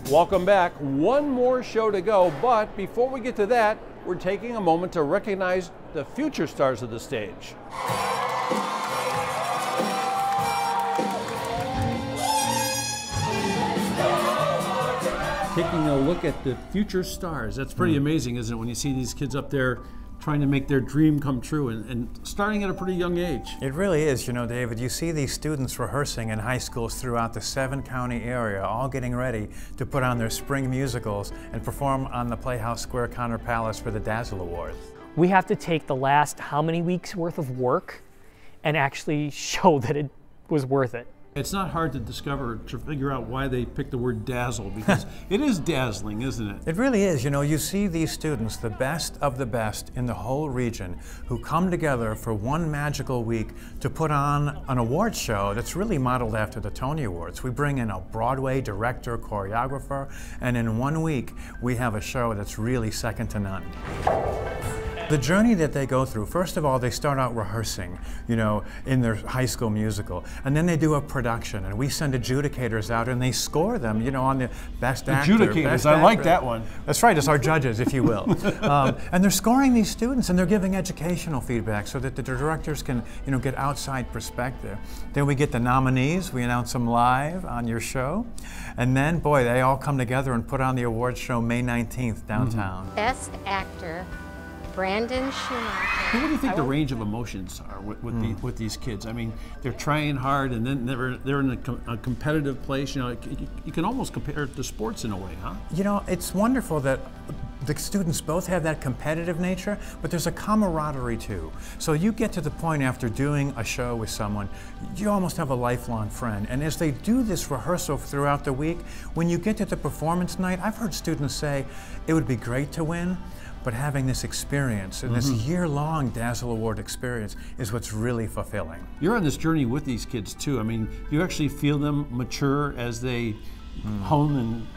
Welcome back. One more show to go, but before we get to that, we're taking a moment to recognize the future stars of the stage. Taking a look at the future stars. That's pretty amazing, isn't it, when you see these kids up there trying to make their dream come true and starting at a pretty young age. It really is, you know, David. You see these students rehearsing in high schools throughout the 7-county area, all getting ready to put on their spring musicals and perform on the Playhouse Square Counter Palace for the Dazzle Awards. We have to take the last how many weeks worth of work and actually show that it was worth it. It's not hard to discover, to figure out why they picked the word dazzle, because it is dazzling, isn't it? It really is. You know, you see these students, the best of the best in the whole region, who come together for one magical week to put on an awards show that's really modeled after the Tony Awards. We bring in a Broadway director, choreographer, and in 1 week, we have a show that's really second to none. The journey that they go through, first of all, they start out rehearsing, you know, in their high school musical, and then they do a production, and we send adjudicators out and they score them, you know, on the best actor. Adjudicators, I like that one. That's right, it's our judges, if you will. And they're scoring these students and they're giving educational feedback so that the directors can, you know, get outside perspective. Then we get the nominees, we announce them live on your show, and then, boy, they all come together and put on the awards show May 19th downtown. Best Actor, Brandon Schumacher. What do you think the range of emotions are with these kids? I mean, they're trying hard, and then they're in a competitive place. You know, you can almost compare it to sports in a way, huh? You know, it's wonderful that the students both have that competitive nature, but there's a camaraderie too. So you get to the point after doing a show with someone, you almost have a lifelong friend. And as they do this rehearsal throughout the week, when you get to the performance night, I've heard students say, it would be great to win, but having this experience, and this year-long Dazzle Award experience, is what's really fulfilling. You're on this journey with these kids too. I mean, you actually feel them mature as they hone and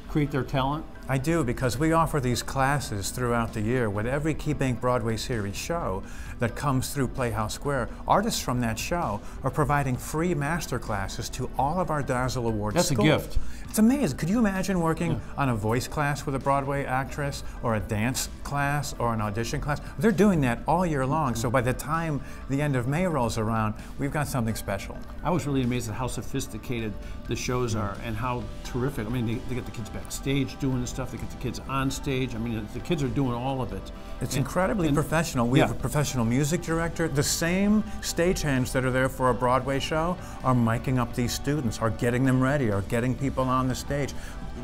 create their talent? I do, because we offer these classes throughout the year with every Key Bank Broadway series show that comes through Playhouse Square. Artists from that show are providing free master classes to all of our Dazzle Awards That's schools. a gift. It's amazing. Could you imagine working on a voice class with a Broadway actress, or a dance class, or an audition class? They're doing that all year long, so by the time the end of May rolls around, we've got something special. I was really amazed at how sophisticated the shows are and how terrific. I mean, they get the kids backstage doing this stuff, they get the kids on stage. I mean, the kids are doing all of it. It's incredibly professional. We have a professional music director. The same stagehands that are there for a Broadway show are miking up these students, are getting them ready, are getting people on the stage.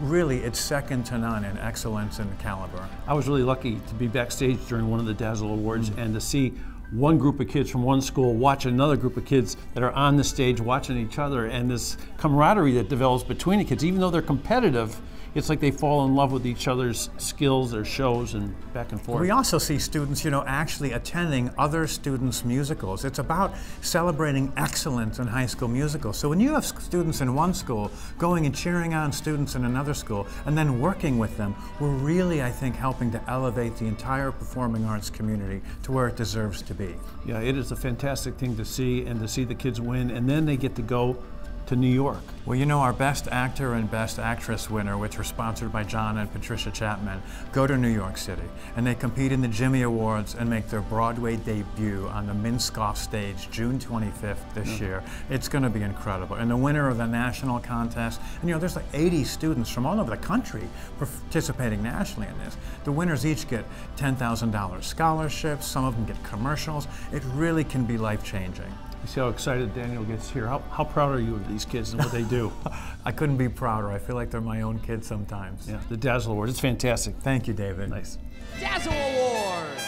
Really, it's second to none in excellence and caliber. I was really lucky to be backstage during one of the Dazzle Awards and to see one group of kids from one school watch another group of kids that are on the stage watching each other, and this camaraderie that develops between the kids, even though they're competitive, it's like they fall in love with each other's skills, their shows, and back and forth. We also see students, you know, actually attending other students' musicals. It's about celebrating excellence in high school musicals. So when you have students in one school going and cheering on students in another school and then working with them, we're really, I think, helping to elevate the entire performing arts community to where it deserves to be. Yeah, it is a fantastic thing to see, and to see the kids win, and then they get to go to New York. Well, you know, our Best Actor and Best Actress winner, which are sponsored by John and Patricia Chapman, go to New York City, and they compete in the Jimmy Awards and make their Broadway debut on the Minskoff stage June 25th this year. It's going to be incredible. And the winner of the national contest, and you know, there's like 80 students from all over the country participating nationally in this. The winners each get $10,000 scholarships, some of them get commercials. It really can be life-changing. You see how excited Daniel gets here. How proud are you of these kids and what they do? I couldn't be prouder. I feel like they're my own kids sometimes. Yeah, the Dazzle Awards. It's fantastic. Thank you, David. Nice. Dazzle Awards!